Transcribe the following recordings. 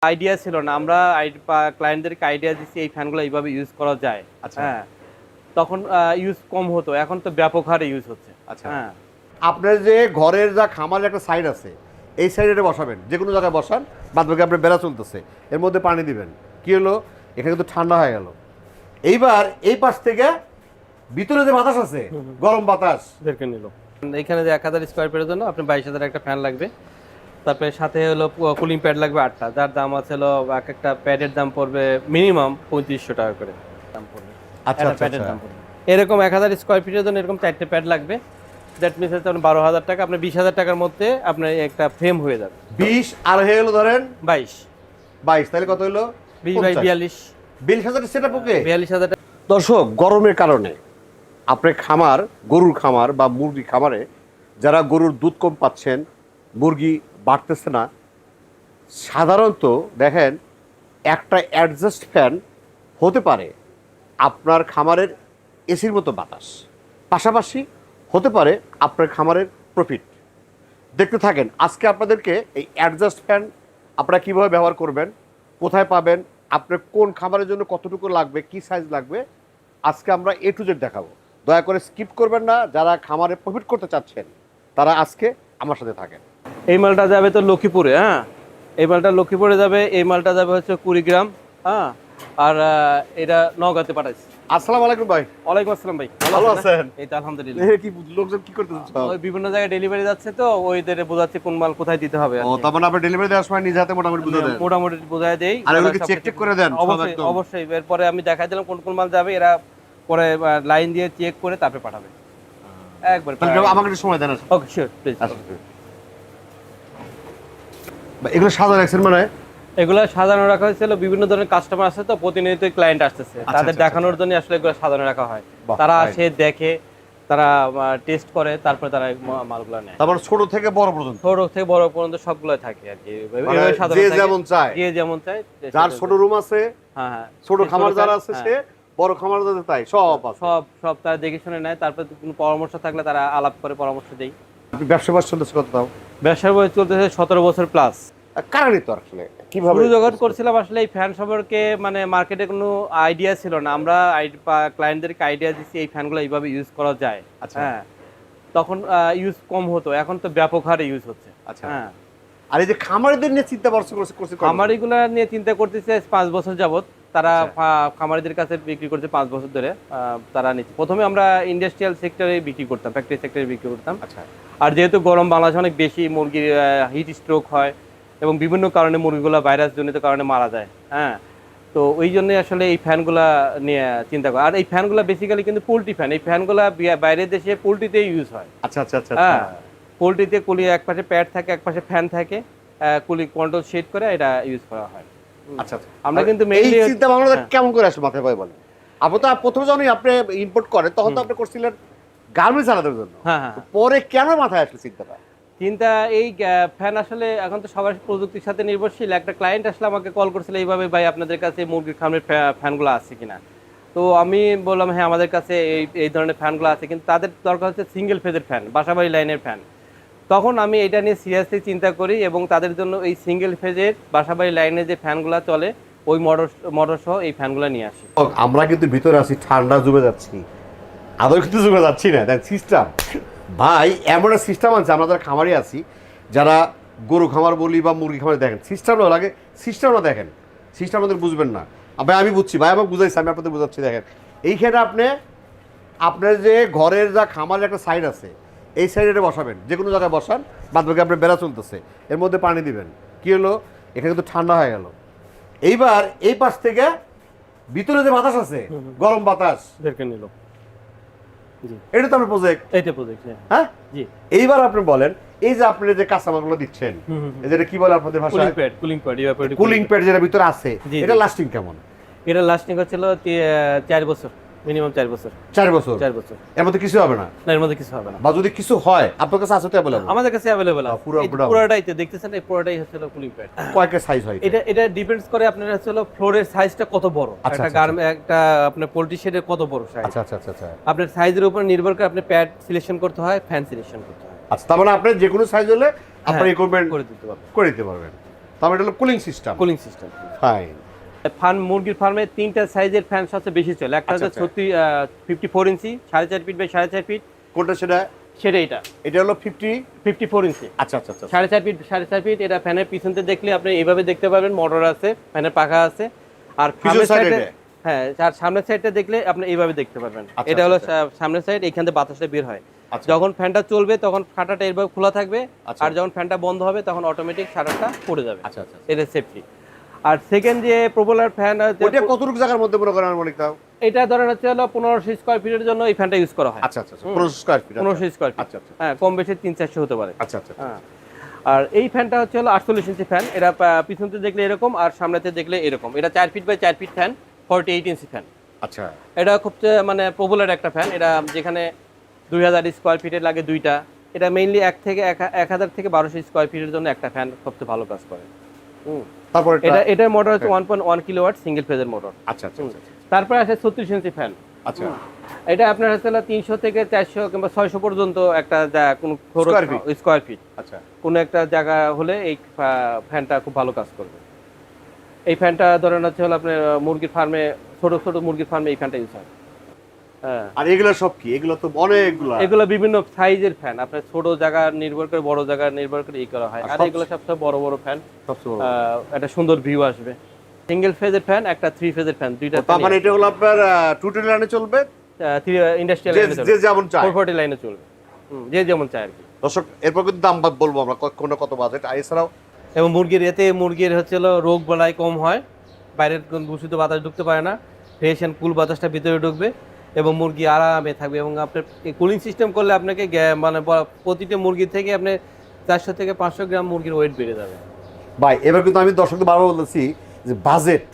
Idea ছিল না, আমরা ক্লায়েন্টদেরকে আইডিয়া দিচ্ছি এই ফ্যানগুলো এইভাবে ইউজ করা যায়। আচ্ছা। হ্যাঁ, তখন ইউজ কম হতো, এখন তো ব্যাপক হারে ইউজ হচ্ছে। আচ্ছা। হ্যাঁ, আপনার যে ঘরের যা খামারের একটা সাইড আছে, এই সাইডে বসাবেন, যে কোনো জায়গায় বসান, বাদ বাকি আপনার বেড়া চলতেছে, এর মধ্যে পানি দিবেন। কি হলো, এখানে কিন্তু ঠান্ডা হয়ে গেল। এইবার এই পাশ থেকে ভিতরে যে বাতাস আছে, গরম বাতাস বেরকে নিল। এখানে যে 1000 স্কোয়ার ফিটের জন্য আপনি 22,000 একটা ফ্যান লাগবে। তারপরে সাথে হলো কুলিং প্যাড লাগবে 8টা, যার দাম আছে হলো এক একটা প্যাডের দাম পড়বে মিনিমাম 3500 টাকা করে দাম পড়বে। আচ্ছা একটা আচ্ছা প্যাডের আচ্ছা। দাম পড়বে এরকম 1000 স্কোয়ার ফিটের জন্য এরকম 4টে প্যাড লাগবে। দ্যাট মিনস হচ্ছে 12,000 টাকা, আপনার 20,000 টাকার মধ্যে আপনার একটা ফ্রেম হয়ে যাবে। 20 আর হয়ে গেল ধরেন 22 22, তাহলে কত হলো? 20 বাই 42 42,000 সেটা ওকে। 42,000 টাকা। দর্শক, গরমের কারণে আপনার খামার, গরুর খামার বা মুরগি খামারে যারা গরুর দুধ কম পাচ্ছেন, মুরগি বাড়তেছে না, সাধারণত দেখেন একটা অ্যাডজাস্ট ফ্যান হতে পারে আপনার খামারের এসির মতো বাতাস, পাশাপাশি হতে পারে আপনার খামারের প্রফিট। দেখতে থাকেন আজকে আপনাদেরকে এই অ্যাডজাস্ট ফ্যান আপনারা কীভাবে ব্যবহার করবেন, কোথায় পাবেন, আপনার কোন খামারের জন্য কতটুকু লাগবে, কি সাইজ লাগবে, আজকে আমরা এ টু জেড দেখাবো। দয়া করে স্কিপ করবেন না, যারা খামারে প্রফিট করতে চাচ্ছেন তারা আজকে আমার সাথে থাকেন। এই মালটা যাবে তো লক্ষ্মীপুরে। হ্যাঁ, এই মালটা লক্ষ্মীপুরে যাবে। এই মালটা যাবে হচ্ছে কুড়িগ্রাম। হ্যাঁ, আর এটা নওগাঁতে পাঠাইছি। আসসালামু আলাইকুম ভাই। ওয়ালাইকুম আসসালাম ভাই, ভালো আছেন? এই তো আলহামদুলিল্লাহ। কি লোকজন কি করতেছেন সব? ওই বিভিন্ন জায়গায় ডেলিভারি যাচ্ছে তো ওইদের বোঝাচ্ছি কোন মাল কোথায় দিতে হবে। ও, তার মানে আপনি ডেলিভারি দেওয়ার সময় নিজে হাতে মোটামুটি বুঝে দেন? মোটামুটি বোঝায় দেই। আর এগুলো কি চেক টেক করে দেন? অবশ্যই অবশ্যই। এরপরে আমি দেখাই দিলাম কোন কোন মাল যাবে, এরা পরে লাইন দিয়ে চেক করে তারপরে পাঠাবে একবার। তাহলে আমাকে একটু সময় দেন। ওকে, শিওর, প্লিজ। এগুলো সাদা রাখছেন মানে? এগুলো সাজানো রাখা হয়েছিল, বিভিন্ন ধরনের কাস্টমার আছে তো, প্রতিনিয়ত ক্লায়েন্ট আসতেছে, তাদের দেখানোর জন্য আসলে এগুলো সাজানো রাখা হয়। তারা আসে দেখে, তারা টেস্ট করে, তারপরে তারা মালগুলো নেয়। তারপর ছোট থেকে বড় পর্যন্ত? ছোট থেকে বড় পর্যন্ত সবগুলো থাকে আর কি। যে যেমন চায়, যে যেমন চায়। যার ছোট রুম আছে, হ্যাঁ হ্যাঁ, ছোট খামার যারা আছে সে, বড় খামার যাদের তাই, সব আছে। সব তারা দেখে শুনে নেয়। তারপরে কোনো পরামর্শ থাকলে তারা আলাপ করে পরামর্শ দেয়। আপনি ব্যবসা বাস চলতেছে কত দাও? ব্যবসার বয়স চলতেছে 17 বছর প্লাস। কারণই তো আসলে কিভাবে শুরু যখন করছিলাম আসলে এই ফ্যান সম্পর্কে মানে মার্কেটে কোনো আইডিয়া ছিল না, আমরা ক্লায়েন্টদেরকে আইডিয়া দিচ্ছি এই ফ্যানগুলো এইভাবে ইউজ করা যায়। আচ্ছা। হ্যাঁ, তখন ইউজ কম হতো, এখন তো ব্যাপক হারে ইউজ হচ্ছে। আচ্ছা। হ্যাঁ, আর এই যে খামারিদের নিয়ে চিন্তা করছে, খামারিগুলো নিয়ে চিন্তা করতেছে 5 বছর যাবত। তারা খামারিদের কাছে বিক্রি করছে 5 বছর ধরে। তারা নিচ্ছে, প্রথমে আমরা ইন্ডাস্ট্রিয়াল সেক্টরে বিক্রি করতাম, ফ্যাক্টরি সেক্টরে বিক্রি করতাম। আচ্ছা। আর যেহেতু গরম বাংলাদেশে অনেক বেশি, মুরগির হিট স্ট্রোক হয় এবং বিভিন্ন কারণে মুরগিগুলো ভাইরাস জনিত কারণে মারা যায়। হ্যাঁ, তো ওই জন্য আসলে এই ফ্যানগুলা নিয়ে চিন্তা করা। আর এই ফ্যানগুলা বেসিক্যালি কিন্তু পোল্ট্রি ফ্যান। এই ফ্যানগুলা বাইরের দেশে পোল্ট্রিতে ইউজ হয়। আচ্ছা আচ্ছা আচ্ছা। হ্যাঁ, পোল্ট্রিতে কুলি এক পাশে প্যাড থাকে, এক পাশে ফ্যান থাকে, কুলি কন্ট্রোল সেট করে এটা ইউজ করা হয়। আচ্ছা। আমরা কিন্তু এই মেইনলি চিন্তা ভাবনাটা কেমন করে আসে মাথায় ভাই বলেন? আপনি তো প্রথমে যখন আপনি ইম্পোর্ট করেন তখন তো আপনি করছিলেন গার্মেন্টস আলাদার জন্য। হ্যাঁ হ্যাঁ, পরে কেন মাথায় আসলো চিন্তাটা? চিন্তা এই ফ্যান আসলে এখন তো সবার প্রযুক্তির সাথে নির্ভরশীল। একটা ক্লায়েন্ট আসলে আমাকে কল করছিল এইভাবে, ভাই আপনাদের কাছে মুরগির খামারের ফ্যানগুলো আছে কিনা। তো আমি বললাম হ্যাঁ আমাদের কাছে এই ধরনের ফ্যানগুলো আছে, কিন্তু তাদের দরকার হচ্ছে সিঙ্গেল ফেজের ফ্যান, বাসাবাড়ি লাইনের ফ্যান। তখন আমি এটা নিয়ে সিরিয়াসলি চিন্তা করি এবং তাদের জন্য এই সিঙ্গেল ফেজের বাসাবাড়ি লাইনের যে ফ্যানগুলো চলে ওই মোটর সহ এই ফ্যানগুলো নিয়ে আসি। আমরা কিন্তু ভিতরে আছি, ঠান্ডা জমে যাচ্ছি, আদৌ কিন্তু জমে যাচ্ছি না। দেখ সিস্টেম ভাই, এমন একটা সিস্টেম আছে, আমরা যারা খামারি আছি, যারা গরু খামার বলি বা মুরগি খামারে, দেখেন সিস্টেমটা লাগে, সিস্টেমটা দেখেন, সিস্টেম আমাদের বুঝবেন না। ভাই আমি বুঝছি, ভাই আমাকে বুঝাইছি, আমি আপনাদের বুঝাচ্ছি। দেখেন এইখানে আপনার যে ঘরের যা খামারের একটা সাইড আছে, এই সাইডে বসাবেন, যে কোনো জায়গায় বসান, বাদ বাকি আপনার বেড়া চলতেছে, এর মধ্যে পানি দিবেন। কি হলো, এখানে কিন্তু ঠান্ডা হয়ে গেল। এইবার এই পাশ থেকে ভিতরে যে বাতাস আছে, গরম বাতাস বেরকে নিল। এটা তো আপনার প্রজেক্ট। এইটা প্রজেক্ট। হ্যাঁ জি। এইবার আপনি বলেন, এই যে আপনি যে কাঁচামালগুলো দিচ্ছেন, যেটা কি বলে আপনাদের ভাষায় কুলিং প্যাড, যেটা ভিতরে আছে, এটা লাস্টিং কেমন? এটা লাস্টিং হচ্ছিল 4 বছর, মিনিমাম 4 বছর। 4 বছর? 4 বছর। এর মধ্যে কিছু হবে না? না, এর মধ্যে কিছু হবে না। বা যদি কিছু হয় আপনার কাছে আছে তো অ্যাভেলেবল? আমাদের কাছে অ্যাভেলেবল আছে। পুরোটাই তো দেখতেছেন, এই পুরোটাই হচ্ছে কুলিং প্যাড। কয়টা সাইজ হয় এটা ডিপেন্ডস করে আপনার হচ্ছে ফ্লোরের সাইজটা কত বড়, একটা আপনার পোল্ট্রি শেডের কত বড় সাইজ। আচ্ছা আচ্ছা আচ্ছা। আপনার সাইজের উপর নির্ভর করে আপনি প্যাড সিলেকশন করতে হয়, ফ্যান সিলেকশন করতে হয়। আচ্ছা, তার মানে আপনি যে কোনো সাইজ হলে আপনি রিকমেন্ড করে দিতে পারবেন। তারপর এটা হলো cooling system. Cooling system. Fine. Farm মুরগির ফার্মে 3টা সাইজের ফ্যান সবচেয়ে বেশি চলে। একটা আচ্ছা, হচ্ছে 54 ইঞ্চি 4.5 ফিট বাই 4.5 ফিট। কোনটা সেটা? সেটা এটা হলো 54 ইঞ্চি। আচ্ছা আচ্ছা আচ্ছা। 4.5 ফিট 4.5 ফিট। এটা ফ্যানের পিছনতে দেখলে আপনি এইভাবে দেখতে পারবেন, মোটর আছে, ফ্যানের পাখা আছে। আর সামনের সাইডে, হ্যাঁ, আর সামনের সাইডটা দেখলে আপনি এইভাবে দেখতে পারবেন। আচ্ছা, এটা হলো আচ্ছা। সামনের সাইড, এখান থেকে বাতাসটা বের হয়। আচ্ছা। যখন ফ্যানটা চলবে তখন ফাটাটা এইভাবে খোলা থাকবে, আচ্ছা। আর যখন ফ্যানটা বন্ধ হবে তখন অটোমেটিক শাটারটা পড়ে যাবে। আচ্ছা আচ্ছা। এটা সেফটি। আর সেকেন্ড যে প্রপেলার ফ্যান, ওটা কতটুকু জায়গার মধ্যে মনে করেন মালিক তাও? এটা ধরেন হচ্ছে হলো 1500 স্কয়ার ফিটের জন্য এই ফ্যানটা ইউজ করা হয়। আচ্ছা আচ্ছা 1500 স্কয়ার ফিট। 1500 square feet. আচ্ছা আচ্ছা। হ্যাঁ, কম বেশি 300-400 হতে পারে। আচ্ছা আচ্ছা। হ্যাঁ। আর এই ফ্যানটা হচ্ছে হলো 48 ইঞ্চি ফ্যান। এটা পিছনতে দেখলে এরকম, আর সামনেতে দেখলে এরকম। এটা 4 feet by 4 feet fan, 48 inch fan. আচ্ছা। এটা খুব মানে পপুলার একটা ফ্যান। এটা যেখানে 2000 স্কয়ার ফিটের লাগে দুইটা। এটা মেইনলি 1000 থেকে 1200 স্কয়ার ফিটের জন্য একটা ফ্যান সবচেয়ে ভালো কাজ করে। তারপর এটার মোটর হচ্ছে 1.1 কিলোওয়াট সিঙ্গেল ফেজের মোটর। আচ্ছা আচ্ছা আচ্ছা। তারপরে আছে 36 ইঞ্চি ফ্যান। আচ্ছা। এটা আপনার হচ্ছে 300 থেকে 400 কিংবা 600 পর্যন্ত একটা কোন স্কয়ার ফিট আচ্ছা। কোনো একটা জায়গা হলে এই ফ্যানটা খুব ভালো কাজ করবে। এই ফ্যানটা ধরেন হচ্ছে হলো আপনার মুরগির ফার্মে, ছোট ছোট মুরগির ফার্মে এই ফ্যানটা ইউজ হয়। হ্যাঁ। আর এগুলো সব কি? এগুলো তো অনেকগুলো। এগুলো বিভিন্ন সাইজের ফ্যান, আপনার ছোট জায়গা নির্ভর করে, বড় জায়গা নির্ভর করে এই করা হয়। আর এগুলো সবচেয়ে বড় বড় ফ্যান, সবচেয়ে বড়। একটা সুন্দর ভিউ আসবে। সিঙ্গেল ফেজের ফ্যান, একটা 3 ফেজের ফ্যান, দুইটা। তার মানে এটা হলো আপনার 220 লাইনে চলবে, ইন্ডাস্ট্রিয়াল লাইনে চলবে, যে যেমন চায় 440 লাইনে চলবে, যে যেমন চায় আর কি। দর্শক, এরপর কিন্তু দাম বলবো আমরা কোনটা কত বাজেট। আর এছাড়াও এবং মুরগির হচ্ছে হলো রোগ বালাই কম হয়, বাইরের কোন দূষিত বাতাস ঢুকতে পারে না, ফ্রেশ অ্যান্ড কুল বাতাসটা ভিতরে ঢুকবে এবং মুরগি আরামে থাকবে। এবং আপনার কুলিং সিস্টেম করলে আপনাকে মানে প্রতিটা মুরগি থেকে আপনি 400 থেকে 500 গ্রাম মুরগির ওয়েট বেড়ে যাবে। ভাই, এবার কিন্তু আমি দর্শকদের বারবার বলতেছি যে বাজেট,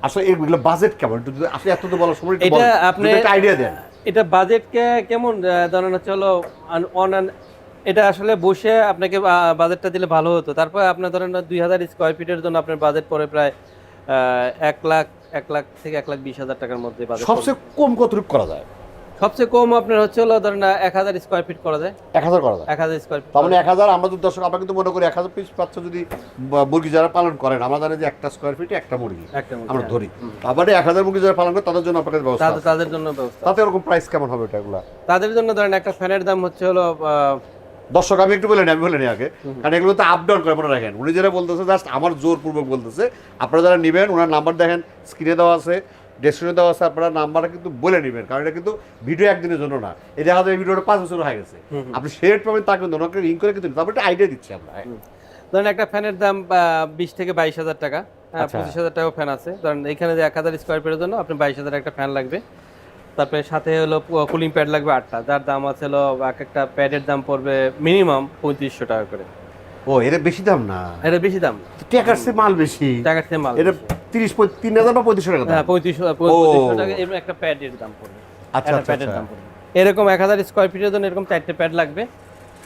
আসলে এগুলো বাজেট কেমন, একটু আসলে এত তো বলার সময় এটা আপনি একটা আইডিয়া দেন। এটা বাজেট কেমন ধরেন হচ্ছে হলো এটা আসলে বসে আপনাকে বাজেটটা দিলে ভালো হতো। তারপর আপনার ধরেন 2000 স্কয়ার ফিটের জন্য আপনার বাজেট পড়ে প্রায় 1 লাখ থেকে 1,20,000 টাকার মধ্যে বাজেট। সবচেয়ে কম কতটুকু করা যায়? সবচেয়ে কম আপনার হচ্ছে হলো ধরেন 1000 স্কয়ার ফিট করা যায়। 1000 করা যায়? 1000 স্কয়ার ফিট। তার মানে 1000, আমরা যদি দর্শক আমরা কিন্তু মনে করি 1000 পিস পাচ্ছ যদি মুরগি যারা পালন করেন, আমরা জানি যে একটা স্কয়ার ফিটে একটা মুরগি আমরা ধরি। তারপরে 1000 মুরগি যারা পালন করে তাদের জন্য আপনাদের ব্যবস্থা আছে। তাদের জন্য ব্যবস্থা। তাতে এরকম প্রাইস কেমন হবে এটাগুলা? তাদের জন্য ধরেন একটা ফ্যানের দাম হচ্ছে হলো দর্শক আমি একটু বলে নিই আগে, কারণ এগুলো তো আপ ডাউন করে মনে রাখেন। উনি যারা বলতেছে জাস্ট আমার জোরপূর্বক বলতেছে, আপনারা যারা নেবেন ওনার নাম্বার দেখেন স্ক্রিনে দেওয়া আছে, ডেসক্রিপশনে দেওয়া আছে, আপনারা নাম্বারটা কিন্তু বলে নেবেন, কারণ এটা কিন্তু ভিডিও একদিনের জন্য না। এই দেখা যায় ভিডিওটা 5 বছর হয়ে গেছে, আপনি শেয়ার পাবেন তা কিন্তু ওনাকে রিং করে কিন্তু তারপর একটা আইডিয়া দিচ্ছি আমরা। ধরেন একটা ফ্যানের দাম 20 থেকে 22,000 টাকা, 25,000 টাকা ফ্যান আছে। ধরেন এখানে যে 1000 স্কয়ার ফিটের জন্য আপনি 22,000 একটা ফ্যান লাগবে। তারপরে সাথে হলো কুলিং প্যাড লাগবে 8টা, যার দাম আছে হলো এক একটা প্যাডের দাম পড়বে মিনিমাম 3500 টাকা করে। ও, এটা বেশি দাম না? এটা বেশি দাম, টাকার চেয়ে মাল বেশি। টাকার চেয়ে মাল এটা 3000 বা 3500 টাকা দাম? হ্যাঁ, 3500 টাকা এরকম একটা প্যাডের দাম পড়বে। আচ্ছা আচ্ছা প্যাডের দাম পড়বে এরকম 1000 স্কয়ার ফিটের জন্য এরকম 4টে প্যাড লাগবে।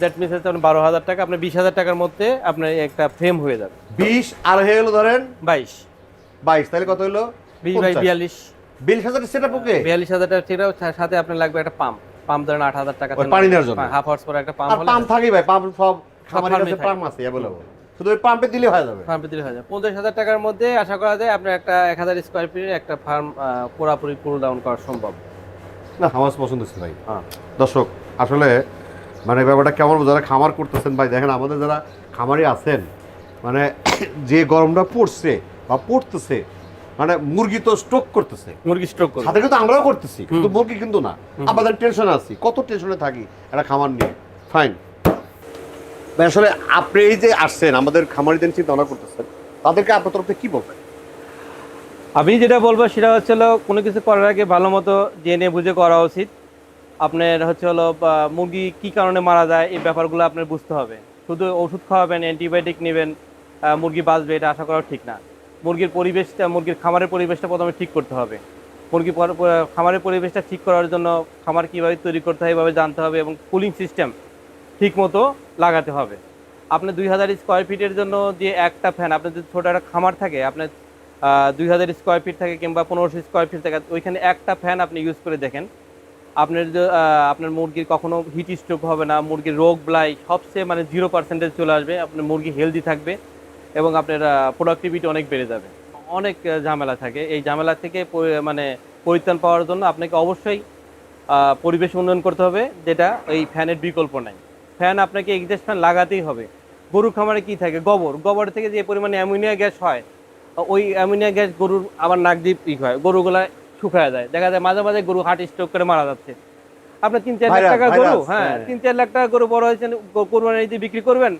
দ্যাট মিনস হচ্ছে 12,000 টাকা, আপনার 20,000 টাকার মধ্যে আপনার একটা ফ্রেম হয়ে যাবে। 20 আর হয়ে গেল ধরেন 22, তাহলে কত হলো? 20 বাই 42। 42,000 সেটআপ ওকে? 42,000 টাকা ছিল, সাথে আপনার লাগবে একটা পাম্প ধরেন 8,000 টাকা পানি নেওয়ার জন্য। হাফ হর্স পর একটা পাম্প আর হলে পাম্প থাকি ভাই, পাম্প সব খামারের কাছে থাকে। পাম্প আছে अवेलेबल, শুধু ওই পাম্পে দিলে হয়ে যাবে। পাম্পে দিলে হয়ে যাবে 50,000 টাকার মধ্যে। আশা করা যায় আপনার একটা 1000 স্কয়ার ফিটের একটা ফার্ম পুরোপুরি পুল ডাউন করা সম্ভব। না, আমার পছন্দ হচ্ছে ভাই। হ্যাঁ দর্শক, আসলে মানে ব্যাপারটা কেমন, যারা খামার করতেছেন ভাই দেখেন, আমাদের যারা খামারি আছেন, মানে যে গরমটা পড়ছে বা পড়তেছে, মানে মুরগি তো স্ট্রোক করতেছে, মুরগি স্ট্রোক করে সাথে কিন্তু আমরাও করতেছি, কিন্তু মুরগি কিন্তু না। আমাদের টেনশন আছি, কত টেনশনে থাকি একটা খামার নিয়ে। ফাইন ভাই, আসলে আপনি এই যে আসছেন আমাদের খামারিদের চিন্তা ভাবনা করতেছেন, তাদেরকে আপনার তরফ থেকে কি বলবেন? আমি যেটা বলবো সেটা হচ্ছে হলো কোনো কিছু করার আগে ভালো মতো জেনে বুঝে করা উচিত। আপনার হচ্ছে হলো মুরগি কি কারণে মারা যায় এই ব্যাপারগুলো আপনার বুঝতে হবে। শুধু ওষুধ খাওয়াবেন, অ্যান্টিবায়োটিক নেবেন, মুরগি বাঁচবে, এটা আশা করা ঠিক না। মুরগির খামারের পরিবেশটা প্রথমে ঠিক করতে হবে। খামারের পরিবেশটা ঠিক করার জন্য খামার কীভাবে তৈরি করতে হয় এভাবে জানতে হবে, এবং কুলিং সিস্টেম ঠিক মতো লাগাতে হবে। আপনার 2000 স্কয়ার ফিটের জন্য যে একটা ফ্যান, আপনার যদি ছোটো একটা খামার থাকে, আপনার 2000 স্কয়ার ফিট থাকে কিংবা 1500 স্কয়ার ফিট থাকে, ওইখানে একটা ফ্যান আপনি ইউজ করে দেখেন, আপনার মুরগির কখনো হিট স্ট্রোক হবে না, মুরগির রোগ বালাই সবচেয়ে মানে 0% চলে আসবে, আপনার মুরগি হেলদি থাকবে এবং আপনার প্রোডাক্টিভিটি অনেক বেড়ে যাবে। অনেক ঝামেলা থাকে, এই ঝামেলা থেকে মানে পরিত্রাণ পাওয়ার জন্য আপনাকে অবশ্যই পরিবেশ উন্নয়ন করতে হবে, যেটা এই ফ্যানের বিকল্প নাই। ফ্যান আপনাকে এক্সস্ট ফ্যান লাগাতেই হবে। গরু খামারে কি থাকে, গোবর থেকে যে পরিমাণে অ্যামোনিয়া গ্যাস হয়, ওই অ্যামোনিয়া গ্যাস গরুর আবার নাক দিয়ে পিক হয়, গরুগুলা শুকায় যায়, দেখা যায় মাঝে মাঝে গরু হার্ট স্ট্রোক করে মারা যাচ্ছে। আপনার 3-4 লাখ টাকা গরু, হ্যাঁ 3-4 লাখ টাকা গরু বড় হয়েছে, কোরবানি ঈদে বিক্রি করবেন,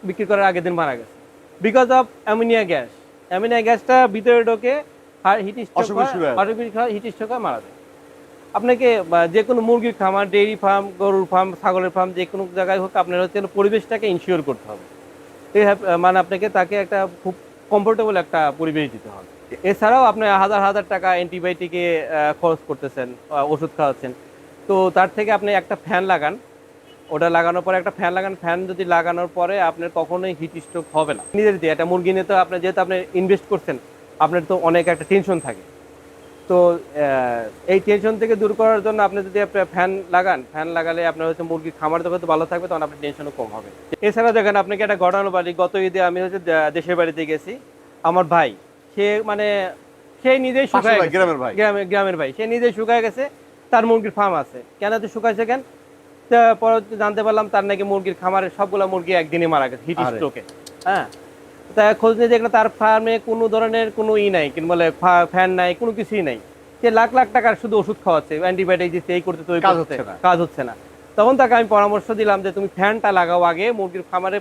বিক্রি করার আগের দিন মারা গেছে because of ammonia gas. Ammonia গ্যাসটা ভিতরে ঢোকে, হিট স্ট্রোক হয়, মারা যায়। আপনাকে যে কোনো মুরগির খামার, ডেইরি ফার্ম, গরুর ফার্ম, ছাগলের ফার্ম, যে কোনো জায়গায় হোক আপনার হচ্ছে পরিবেশটাকে ইনশিওর করতে হবে। মানে আপনাকে তাকে একটা খুব কমফোর্টেবল একটা পরিবেশ দিতে হবে। এছাড়াও আপনি হাজার হাজার টাকা অ্যান্টিবায়োটিকে খরচ করতেছেন, ওষুধ খাওয়াচ্ছেন। তো তার থেকে আপনি একটা ফ্যান লাগান, ওটা লাগানোর পরে একটা ফ্যান লাগান। ফ্যান যদি লাগানোর পরে আপনার কখনোই হিট স্ট্রোক হবে না। নিজের দিয়ে একটা মুরগি নিয়ে তো আপনি যেহেতু আপনি ইনভেস্ট করছেন, আপনার তো অনেক একটা টেনশন থাকে। তো এই টেনশন থেকে দূর করার জন্য আপনি যদি আপনার ফ্যান লাগালে আপনার হচ্ছে মুরগির খামার যখন ভালো থাকবে, তখন আপনার টেনশনও কম হবে। এছাড়া দেখেন, আপনাকে একটা ঘটনা বলি। গত ঈদে আমি হচ্ছে দেশের বাড়িতে গেছি। আমার ভাই, সে মানে সে নিজেই শুকায় গেছে, গ্রামের ভাই, সে নিজেই শুকায় গেছে। তার মুরগির ফার্ম আছে। কেন তো শুকাইছে কেন? পরে জানতে পারলাম তার নাকি মুরগির খামারের সবগুলা মুরগি একদিনে মারা গেছে হিট স্ট্রোকে। হ্যাঁ, তা খোঁজ নিয়ে দেখলাম তার ফার্মে কোনো ধরনের কোনো নাই, কিন্তু বলে ফ্যান নাই, কোনো কিছুই নাই। সে লাখ লাখ টাকার শুধু ওষুধ খাওয়াচ্ছে, অ্যান্টিবায়োটিক দিচ্ছে, এই করতে, ওই করতে, কাজ হচ্ছে না। তখন তাকে আমি পরামর্শ দিলাম যে তুমি ফ্যানটা লাগাও আগে, মুরগির খামারে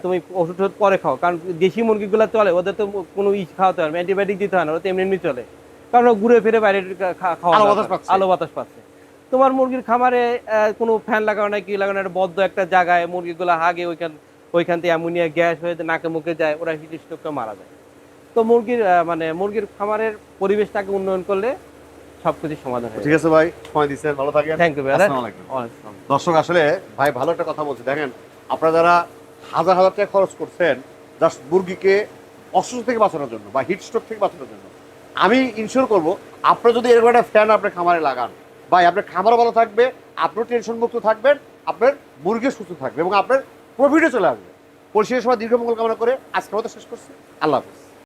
তুমি ওষুধ পরে খাও। কারণ দেশি মুরগিগুলো চলে, ওদের তো কোনো খাওয়াতে হবে, অ্যান্টিবায়োটিক দিতে হয় না, ওরা তো এমনি চলে। কারণ ও ঘুরে ফিরে বাইরে আলো বাতাস পাচ্ছে। তোমার মুরগির খামারে কোনো ফ্যান লাগানো নাই, কি লাগানো, একটা বদ্ধ একটা জায়গায় মুরগিগুলো হাগে, ওইখান থেকে অ্যামোনিয়া গ্যাস হয়ে নাকে মুখে যায়, ওরা হিট স্ট্রোকে মারা যায়। তো মুরগির খামারের পরিবেশটাকে উন্নয়ন করলে সবকিছু সমাধান হয়। ঠিক আছে ভাই, সময় দিচ্ছেন, ভালো থাকেন। থ্যাংক ইউ ভাই। দর্শক, আসলে ভাই ভালো একটা কথা বলছে। দেখেন, আপনারা যারা হাজার হাজার টাকা খরচ করছেন জাস্ট মুরগিকে অসুস্থ থেকে বাঁচানোর জন্য বা হিট স্ট্রোক থেকে বাঁচানোর জন্য, আমি ইনশিওর করবো আপনারা যদি এরকম একটা ফ্যান আপনার খামারে লাগান, ভাই আপনার খামারও ভালো থাকবে, আপনার টেনশন মুক্ত থাকবেন, আপনার মুরগি সুস্থ থাকবে এবং আপনার প্রফিটে চলে আসবে। পরিষেবার সময় দীর্ঘমঙ্গল কামনা করে আজকের মতো শেষ করছি। আল্লাহ হাফেজ।